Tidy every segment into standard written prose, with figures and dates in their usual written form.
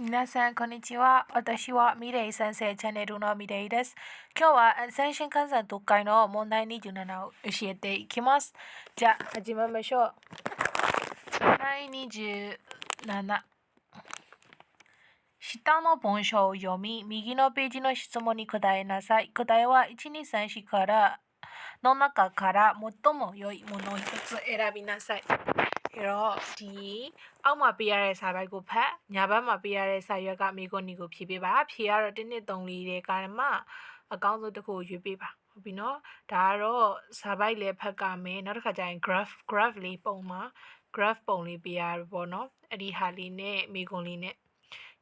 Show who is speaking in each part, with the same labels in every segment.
Speaker 1: 皆さん、こんにちは。私はミレイ先生チャンネルのミレイです。今日は先進換算読解の問題27を教えていきます。じゃあ、始めましょう。問題27。下の文章を読み、右のページの質問に答えなさい。答えは1、2、3、4からの中から最も良いものを一つ選びなさい。တော့ဒီအောက်မှာပေးရတဲ့စာပိုက်ကိုဖတ်ညာဘက်မှာပေးရတဲ့စာရွက်ကမိခွန်းဒီကိုဖြည့်ပေးပါဖြည့်ရတော့1 2 3 4တဲ့ကမှအကောင်းဆုံးတစ်ခုကိုရွေးပေးပါဟုတ်ပြီနော်ဒါကတော့စာပိုက်လည်းဖတ်ကမယ်နောက်တစ်ခါကျရင် graph လေးပုံမှာ graph ပုံလေးပေးရပေါ့နော်အဲ့ဒီဟာလေးနဲ့မိခွန်းလေးနဲ့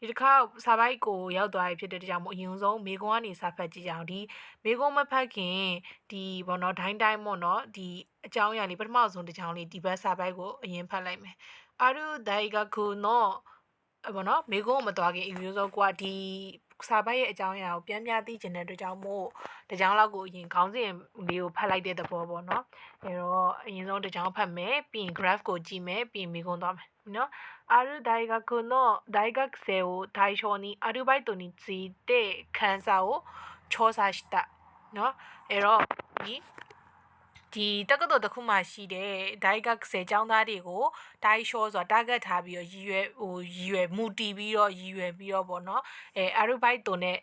Speaker 1: ဒီတစ်ခါစာပိုက်ကိုရောက်သွားပြီဖြစ်တဲ့ကြောင့်မို့အရင်ဆုံးမိခွန်းကနေစာဖတ်ကြည့်ကြအောင်ဒီမိခွန်းမဖတ်ခင်ဒီပေါ့နော်ဒိုင်းတိုင်းပေါ့နော်ဒီအကြောင်းအရာလေးပထမဆုံးတစ်ကြောင်းလေးဒီဘက်စာပိုက်ကိုအရင်ဖတ်လိုက်မယ်အာရုဒိုင်ဂခုနောဘောနော်မိကုန်းမတော်ခင်အယူဆုံးကွာဒီစာပိုက်ရဲ့အကြောင်းအရာကိုပြန်ပြသိချင်တဲ့အတွက်ကြောင့်မို့တကြောင်းလောက်ကိုအရင်ခေါင်းစဉ်လေးကိုဖတ်လိုက်တဲ့သဘောပေါ့နော်အဲတော့အရင်ဆုံးတကြောင်းဖတ်မယ်ပြီးရင် graph ကိုကြည့်မယ်ပြီးရင်မိကုန်းသွားမယ်နော်ある大学の大学生を対象にアルバイトについて監査を調査したနော်အဲတော့ဒီတက္ကသိုလ်တစ်ခုမှရှိတဲ့ဒိုင်ဂတ်ဆယ်ကျောင်းသားတွေကိုဒိုင်ရှောဆိုတာ target ထားပြီးတော့ရည်ရွယ်မူတည်ပြီးတော့ရည်ရွယ်ပြီးတော့ပေါ့နော်အာရုဘိုက်တုံနဲ့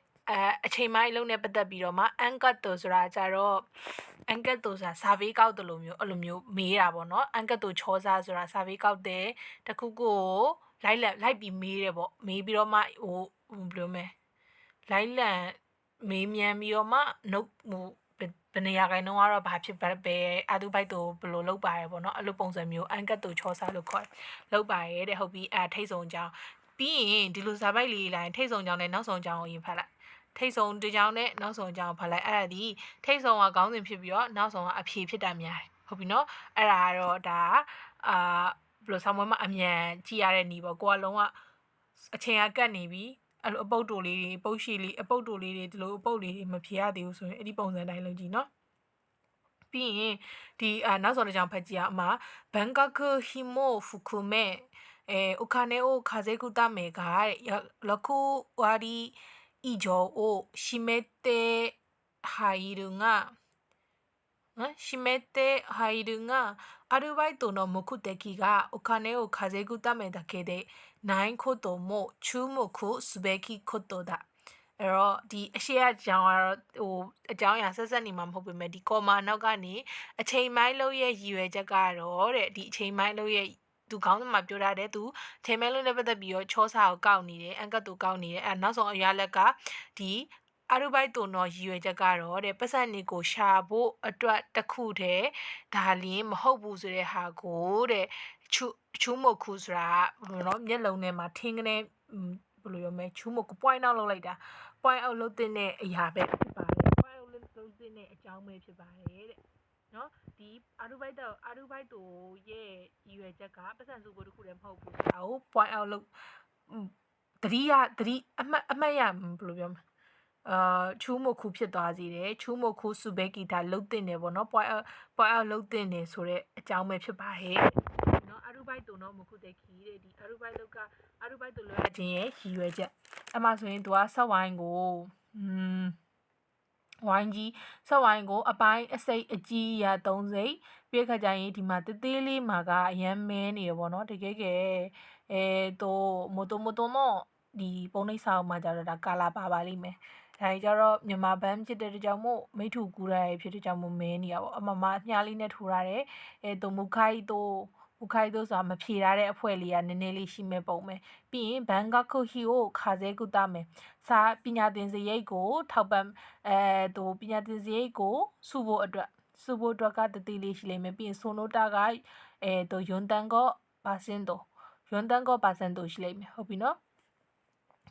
Speaker 1: အချိန်မိုင်းလုံးနဲ့ပတ်သက်ပြီးတော့မှအန်ကတ်တုံဆိုတာကြတော့အန်ကတ်တုံဆိုတာ survey ကောက်တယ်လို့မျိုးအဲ့လိုမျိုးမေးတာပေါ့နော်အန်ကတ်တုံချောစားဆိုတာ survey ကောက်တယ်တခုကိုလိုက်ပြီးမေးတယ်ပေါ့မေးပြီးတော့မှဘယ်လိုမဲလိုက်လံမေးမြန်းပြီးတော့မှနှုတ်ဘယ်နေရာကတော့ဘာဖြစ်ပဲအာတူဘိုက်တို့ဘယ်လိုလုပ်ပါရဲပေါ့နော်အဲ့လိုပုံစံမျိုးအန်ကတ်တို့ချောစားလို့ခေါ်လုပ်ပါရဲတဲ့ဟုတ်ပြီထိတ်ဆုံးကြောင်းပြီးရင်ဒီလိုစာပိုက်လေးလိုက်ထိတ်ဆုံးကြောင်းနဲ့နောက်ဆုံးကြောင်းကိုရင်ဖတ်လိုက်ထိတ်ဆုံးတစ်ကြောင်းနဲ့နောက်ဆုံးကြောင်းဖတ်လိုက်အဲ့ဒါဒီထိတ်ဆုံးကခေါင်းစဉ်ဖြစ်ပြီးတော့နောက်ဆုံးကအဖြေဖြစ်တာများတယ်ဟုတ်ပြီနော်အဲ့ဒါကတော့ဒါဘယ်လိုဆောင်းမမအမြန်ကြည့်ရတဲ့နေပေါ့ကိုကလုံးကအချိန်ကကတ်နေပြီအဲ့လိုအပုတ်တိုလေးတွေပုတ်ရှိလေးအပုတ်တိုလေးတွေဒီလိုအပုတ်လေးတွေမဖြေရသေးဘူးဆိုရင်အဲ့ဒီပုံစံတိုင်းလုပ်ကြည့်နော်ပြီးရင်ဒီနောက်ဆုံးတစ်ကြောင်းဖတ်ကြည့်အောင်အမဘန်ကောက်ဟီမိုဖူကူမဲโอคาเนโอคาเซกุตะเมกะลคุวาริอีโจโอชิเมเตไฮรุงะชิเมเตไฮรุงะアルバイトの目的がお金を稼ぐためだけでないことも注目すべきことだအဲ့တော့ဒီအရှိအကြောင်းကတော့အကြောင်းအရာဆက်နေမှာမဟုတ်ပေမဲ့ဒီကော်မာနောက်ကနေအချိန်ပိုင်းလုံးရဲ့ရည်ရွယ်ချက်ကတော့တဲ့ဒီအချိန်ပိုင်းလုံးရဲ့သူခေါင်းစဉ်မှာပြောထားတယ်သူအချိန်ပိုင်းလုံးနဲ့ပတ်သက်ပြီးတော့ချောစာကိုကောက်နေတယ်အန်ကတ်ကိုကောက်နေတယ်အဲ့နောက်ဆုံးအရာလက်ကဒီအာရုဘိုက်တုံတော့ရည်ရွယ်ချက်ကတော့တဲ့ပတ်စံနေကိုရှာဖို့အတွက်တစ်ခုတည်းဒါလင်းမဟုတ်ဘူးဆိုတဲ့ဟာကိုတဲ့ချူမခုဆိုတာနော်မျက်လုံးထဲမှာထင်းကနေဘယ်လိုပြောမလဲချူမကို point out လုပ်လိုက်တာ point out လုပ်တဲ့အရာပဲဖြစ်ပါတယ် point out လုပ်တဲ့အကြောင်းပဲဖြစ်ပါတယ်တဲ့နော်ဒီအာရုဘိုက်တိုရဲ့ရည်ရွယ်ချက်ကပတ်စံစုဖို့တစ်ခုတည်းမဟုတ်ဘူးဒါကို point out လုပ်သတိအမှတ်ရဘယ်လိုပြောမလဲချူးမခုဖြစ်သွားစေတယ်ချူးမခုစုဘဲဂီတာလှုပ်တင်တယ်ပေါ့နော် point out လှုပ်တင်တယ်ဆိုတဲ့အကြောင်းပဲဖြစ်ပါတယ်နော်အာရုဘိုက်တိုနော်မခုတဲ့ခီတဲ့ဒီအာရုဘိုက်တုလွှဲခြင်းရဲ့ရည်ရွယ်ချက်အမှဆိုရင်သူကဆက်ဝိုင်းကိုဝိုင်းကြီးဆက်ဝိုင်းကိုအပိုင်းအစိတ်အကြီးရ3စိတ်ပြီးခါကျရင်ဒီမှာတေးသေးလေးမှာကအရန်မဲနေရပေါ့နော်တကယ်တော့မိုတိုတော့ဒီပုံနှိပ်စာအုပ်မှာကြတော့ဒါကာလာပါလိမ့်မယ်ဒါကြတော့မြန်မာဘန်းဖြစ်တဲ့ကြောင့်မို့မိထုကူရရဲ့ဖြစ်တဲ့ကြောင့်မို့မဲနေရပေါ့အမမအညားလေးနဲ့ထိုးရတယ်သူမူခိုင်းတို့ဆိုတာမဖြေထားတဲ့အဖွဲလေးကနည်းနည်းလေးရှိမဲ့ပုံပဲပြီးရင်ဘန်ကောက်ဟီကိုခါစဲကုတမယ်စာပညာသင်စရိတ်ကိုထောက်ပံ့သူပညာသင်စရိတ်ကိုစုဖို့အတွက်ကတတိလေးရှိလိမ့်မယ်ပြီးရင်ဆိုနိုတာကသူယွန်တန်ကောပါစင်တိုရှိလိမ့်မယ်ဟုတ်ပြီနော်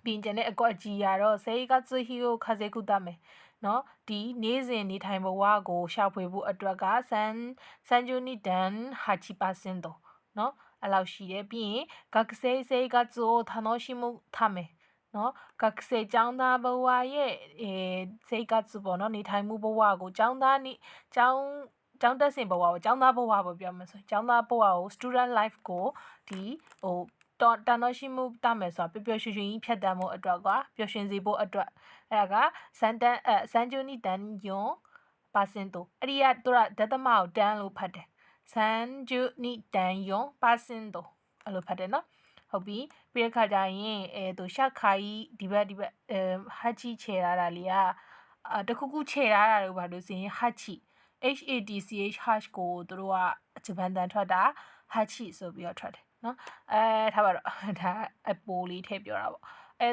Speaker 1: ပြီးကျန်တဲ့အကွက်ကြီးရတော့စေကツဟီကိုခါစဲကုတမယ်နော်ဒီနေ့စဉ်နေထိုင်ဘဝကိုရှာဖွေဖို့အတွက်ကစန်ဂျူနီဒန်ဟာချီပါစင်တိုနော်အဲ့လောက်ရှိတယ်ပြီးရင်ဂက်ဆေစေကツを楽しむためနော်ကက်ဆေကျောင်းသားဘဝရဲ့စေကツပေါ့နော်နေထိုင်မှုဘဝကိုကျောင်းတက်စင်ဘဝကိုကျောင်းသားဘဝပေါ့ပြောမှာဆိုကျောင်းသားဘဝကို student life ကိုဒီ တော့တန်တော့ရှိမှုတမယ်ဆိုပျော်ပျော်ရွှင်ရွှင်ကြီးဖြတ်တန်းမှုအတွက်ကွာပျော်ရွှင်စေဖို့အတွက်အဲ့ဒါကစန်ဂျူနီတန်ယွန်ပါစင်တိုအဲ့ဒီကသူကဒသမကိုတန်းလို့ဖတ်တယ်စန်ဂျူနီတန်ယွန်ပါစင်တိုအဲ့လိုဖတ်တယ်နော်ဟုတ်ပြီပြီးတဲ့ခါကျရင်သူရှာခိုင်ဒီဘက်ဟာချီချေရတာလေးကတခုခုချေရတာလို့ပါလို့ဆိုရင်ဟာချီ HATCH hash ကိုသူတို့ကဂျပန်တန်ထွက်တာဟာချီဆိုပြီးတော့ထွက်တယ်နော်ထားပါတော့ဒါအပိုးလေးထည့်ပြောတာပေါ့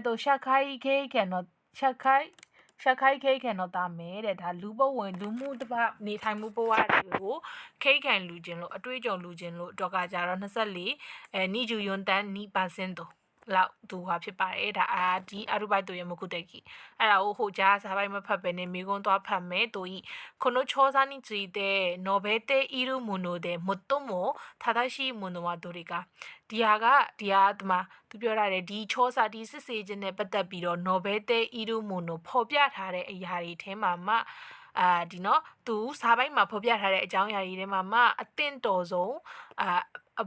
Speaker 1: သူရှာခိုင်ခေကန်တော့ရှာခိုင်ခေကန်တော့တာမဲတဲ့ဒါလူပုတ်ဝင်လူမှုတစ်ပတ်နေထိုင်မှုဘဝတွေကိုခေကန်လူချင်းလို့အတွေ့အကြုံလူချင်းလို့တော့ကကြတော့24နီဂျူယွန်တန်နီပါစင်တိုလောက်သူဟာဖြစ်ပါတယ်ဒါဒီအရူဘိုက်တို့ရမခုတက်ကြီးအဲ့ဒါကိုဟိုကြားစားပိုက်မဖတ်ပဲနေမိကွန်းသွားဖတ်မယ်တို့ဤခုနိုချောစာနီချီတဲ့နိုဘဲတေအီရူမွန်နိုတဲ့မတ်တိုမိုထာဒါရှိမွန်နိုဝါဒိုရီကဒီဟာဒီမှာသူပြောရတယ်ဒီချောစာဒီစစ်စေးခြင်းနဲ့ပတ်သက်ပြီးတော့နိုဘဲတေအီရူမွန်နိုဖော်ပြထားတဲ့အရာတွေထဲမှာမှဒီနော်သူစားပိုင်းမှာဖော်ပြထားတဲ့အကြောင်းအရာတွေထဲမှာမှအသင့်တော်ဆုံး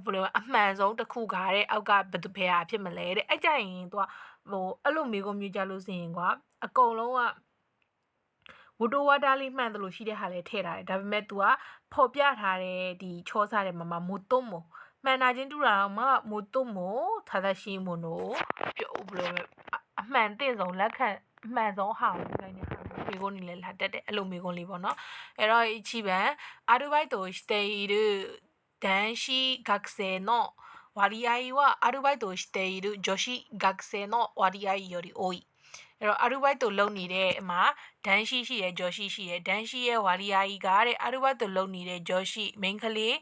Speaker 1: ဘယ်လိုအမှန်ဆုံးတစ်ခုကားတဲ့အောက်ကဘယ်သူဖယ်ဟာဖြစ်မလဲတဲ့အဲ့ကြရင်သူကဟိုအဲ့လိုမျိုးကိုမြည်ကြလို့ဆိုရင်ကွာအကုန်လုံးကဝတ္တဝါတာလေးမှန်တယ်လို့ရှိတဲ့ဟာလေးထည့်ထားတယ်ဒါပေမဲ့ तू ကဖော်ပြထားတဲ့ဒီချောစားတဲ့မှာမို့တုံးမို့မှန်တာချင်းတူတာမှမို့တုံးမို့သာသရှိမို့နော်ပြောဘယ်လိုအမှန်တင့်ဆုံးလက်ခံအမှန်ဆုံးဟာကိုခိုင်းနေတာမိကုန်းနေလဲလာတက်တယ်အဲ့လိုမိကုန်းလေးပေါ့နော်အဲ့တော့一番アルバイトをしている男子学生の割合はアルバイトをしている女子学生の割合より多いအဲ့တော့အရူဘိုက်တို့လုံနေတဲ့အမှာဒန်းရှိရှိရယ်ဂျော်ရှိရှိရယ်ဒန်းရှိရဲ့ဝါရီယာကြီးကတဲ့အရူဘိုက်တို့လုံနေတဲ့ဂျော်ရှိမိန်းကလေး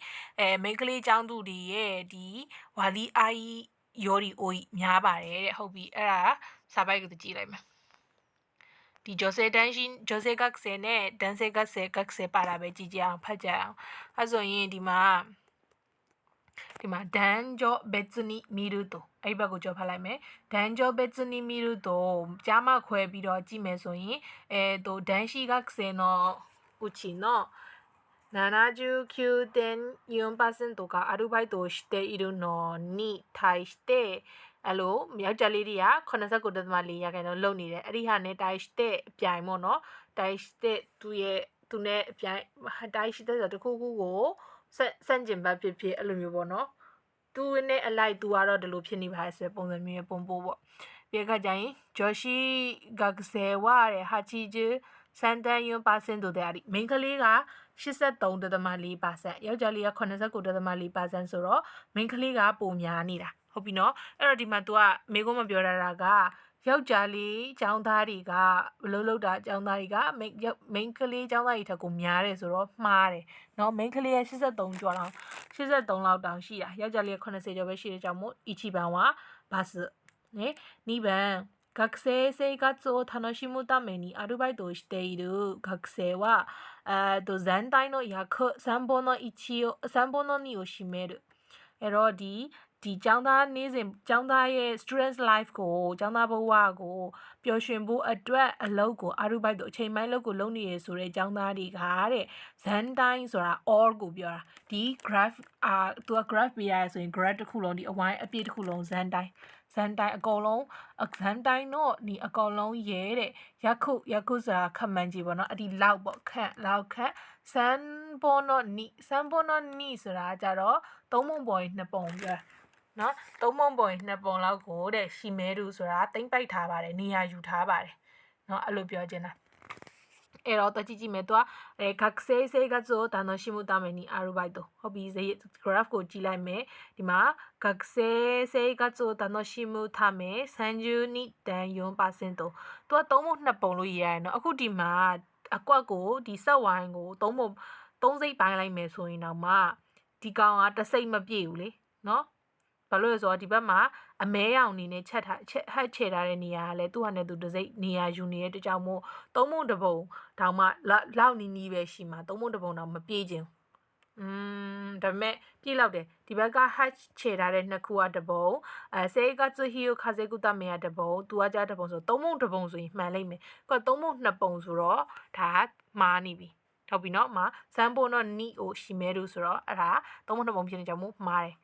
Speaker 1: မိန်းကလေးចောင်းသူတွေရဲ့ဒီဝါရီယာကြီးယော်ရီအိုကြီးများပါတယ်တဲ့ဟုတ်ပြီအဲ့ဒါစာပိုက်ကကြည့်လိုက်မယ်ဒီဂျိုဆေကက်ဆယ်နဲ့ဒန်ဆေကက်ဆယ်ပါတာပဲကြည့်ကြအောင်ဖတ်ကြအောင်အဲဆိုရင်ဒီမှာဒန်ဂျောဘက်ဇနီမီရူတိုအဲ့ဘက်ကိုကြော်ဖတ်လိုက်မယ်ဒန်ဂျောဘက်ဇနီမီရူတိုကြားမခွဲပြီးတော့ကြည့်မယ်ဆိုရင်ဒန်ရှိကဆယ်နော်ဦးချီနော်79.4%がアルバイトをしているのに対してအဲ့လိုယောက်ျားလေးတွေက89.4%ရာခိုင်နှုန်းလုံနေတယ်အဲ့ဒီဟာနဲ့တိုင်းတဲ့အပြိုင်ပေါ့နော်တိုင်းတဲ့သူနဲ့အပြိုင်တိုင်းတဲ့ဆိုတခုခုကိုစန့်ကျင်ဘက်ဖြစ်အဲ့လိုမျိုးပေါ့နော်သူနဲ့အလိုက်သူကတော့ဒီလိုဖြစ်နေပါဆိုပုံစံမျိုးရဲ့ပုံပို့ပေါ့ပြီးခါကျရင်ဂျော်ရှိဂက်ဆယ်ဝါတဲ့ဟာချီဂျူစန်တန်ယွန်ပါစင်တို့တဲ့မိန်းကလေးက83.4%ယောက်ျားလေးက89.4%ဆိုတော့မိန်းကလေးကပိုများနေတာဟုတ်ပြီနော်အဲ့တော့ဒီမှာ तू ကမိကုန်းမပြောတာကယောက်ျားလေးចောင်းသားတွေကဘလို့လောက်တာចောင်းသားတွေကမိန်းကလေးចောင်းသားတွေထက်ကိုများတယ်ဆိုတော့မှားတယ်เนาะမိန်းကလေးရဲ့83ကျော်လောက်83လောက်တောင်ရှိတာယောက်ျားလေးက80ကျော်ပဲရှိတဲ့ကြောင့်မို့一番はバスね2番学生生活を楽しむためにアルバイトをしている学生は全体の約3分の2を占めるအဲ့တော့ဒီကျောင်းသားနေ့စဉ်ကျောင်းသားရဲ့ students life ကိုကျောင်းသားဘဝကိုပျော်ရွှင်ဖို့အတွက်အလုပ်ကိုအရူဘိုက်တို့အချိန်ပိုင်းလုပ်ကိုလုပ်နေရဆိုတဲ့ကျောင်းသားတွေကတဲ့ဇန်တိုင်းဆိုတာ all ကိုပြောတာဒီ graph သူက graph ပြရဆိုရင် graph တစ်ခုလုံးဒီအဝိုင်းအပြည့်တစ်ခုလုံးဇန်တိုင်းအကုန်လုံးဇန်တိုင်းတော့ဒီအကုန်လုံးရဲတဲ့ယခုဆိုတာခမှန်ကြီးပေါ့နော်အဒီလောက်ပေါ့လောက်ခန့်စန်ဘောနောနီဆိုတာကြတော့3ပုံပေါ်2ပုံပြောနော်3ပုံပေါ်2ပုံလောက်ကိုတဲ့ရှီမဲတူဆိုတာတိမ့်ပိုက်ထားပါတယ်နေရာယူထားပါတယ်နော်အဲ့လိုပြောချင်တာအဲ့တော့တကြည့်မယ်သူက学生生活を楽しむためにアルバイトဟုတ်ပြီ graph ကိုကြည့်လိုက်မယ်ဒီမှာ学生生活を楽しむため32.4%သူက3ပုံ2ပုံလို့ရေးရတယ်နော်အခုဒီမှာအကွက်ကိုဒီဆက်ဝိုင်းကို3စိတ်ပိုင်းလိုက်မယ်ဆိုရင်တော့မှဒီကောင်ကတစ်စိတ်မပြည့်ဘူးလေနော်ဘာလို့လဲဆိုတော့ဒီဘက်မှာအမဲရောင်နေနဲ့ချက်ချဲထားတဲ့နေရာကလည်းသူ့ဟာနဲ့သူတစ်စိတ်နေရာယူနေတဲ့တကြောင်မို့3ပုံတစ်ပုံတောင်မှလောက်နီးပဲရှိမှာ3ပုံတစ်ပုံတောင်မပြည့်ခြင်းဒါပေမဲ့ပြည့်လောက်တယ်ဒီဘက်က hatch ချဲထားတဲ့နှစ်ခုကတစ်ပုံစေကツဟီယိုခါစေကုတမေကတစ်ပုံသူကကြားတစ်ပုံဆို3ပုံတစ်ပုံဆိုရင်မှန်လိမ့်မယ်ကွာ3ပုံ2ပုံဆိုတော့ဒါမှားနေပြီဟုတ်ပြီနော်မှာစမ်းပုံတော့နီကိုရှိမဲလို့ဆိုတော့အဲ့ဒါ3ပုံ2ပုံဖြစ်နေကြမို့မှားတယ်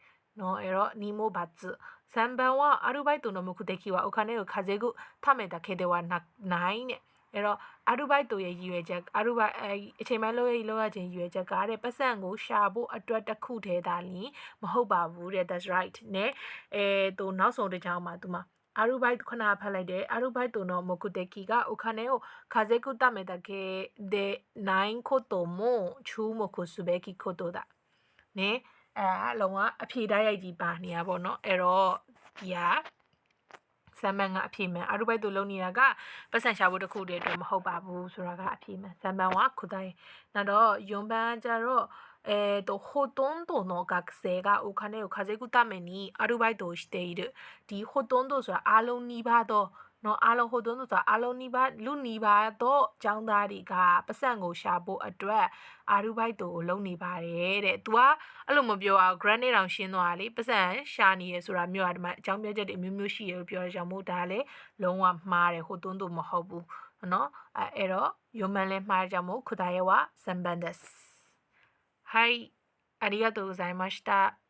Speaker 1: နော်အဲ့တော့နီမိုဘတ် 3番はアルバイトの目的はお金を稼ぐためだけではないね。အဲ့တော့အရူဘိုက်တို့ရဲ့ရည်ရွယ်ချက်အရူဘိုက်အချိန်မှလို့ရခြင်းရည်ရွယ်ချက်ကတဲ့ပတ်စံကိုရှာဖို့အတွက်တစ်ခုတည်းသာလင်းမဟုတ်ပါဘူးတဲ့ that's right နဲ့သူနောက်ဆုံးတစ်ကြောင်းမှာသူမှာအရူဘိုက်ခဏဖတ်လိုက်တယ်အရူဘိုက်တို့の目的がお金を稼ぐためだけでないことも注目すべきことだねအလုံးဝအဖြေတိုက်ရိုက်ကြီးပါနေရပါတော့အဲ့တော့ဒီဟာဆမ်မန်ကအဖြေမှန်အရူဘိုက်တို့လုံနေတာကပတ်စံရှာဖို့တစ်ခုတည်းအတွက်မဟုတ်ပါဘူးဆိုတာကအဖြေမှန်ဆမ်မန်は答えနောက်တော့ယွန်ဘန်ကျတော့ほとんどの学生がお金を稼ぐためにアルバイトをしているဒီほとんどဆိုတာအားလုံးနီးပါးတော့နော်အားလုံးဟိုတုန်းဆိုတာအားလုံးနီးပါးလူနီးပါးတော့ចောင်းသားတွေကပတ်စံကိုရှာဖို့အတွက်အာရူဘိုက်တို့ကိုလုံနေပါတယ်တဲ့။ तू ကအဲ့လိုမပြောအောင် granite တောင်ရှင်းသွားတာလေပတ်စံရှာနေရဆိုတာမျိုးอ่ะဒီမှာအကြောင်းပြချက်တွေအမျိုးမျိုးရှိရလို့ပြောရကြမို့ဒါလည်းလုံးဝမှားတယ်ဟိုတုန်းတို့မဟုတ်ဘူးနော်အဲ့တော့ယွန်မန်လည်းမှားကြမို့答えは3番です。はい、ありがとうございました。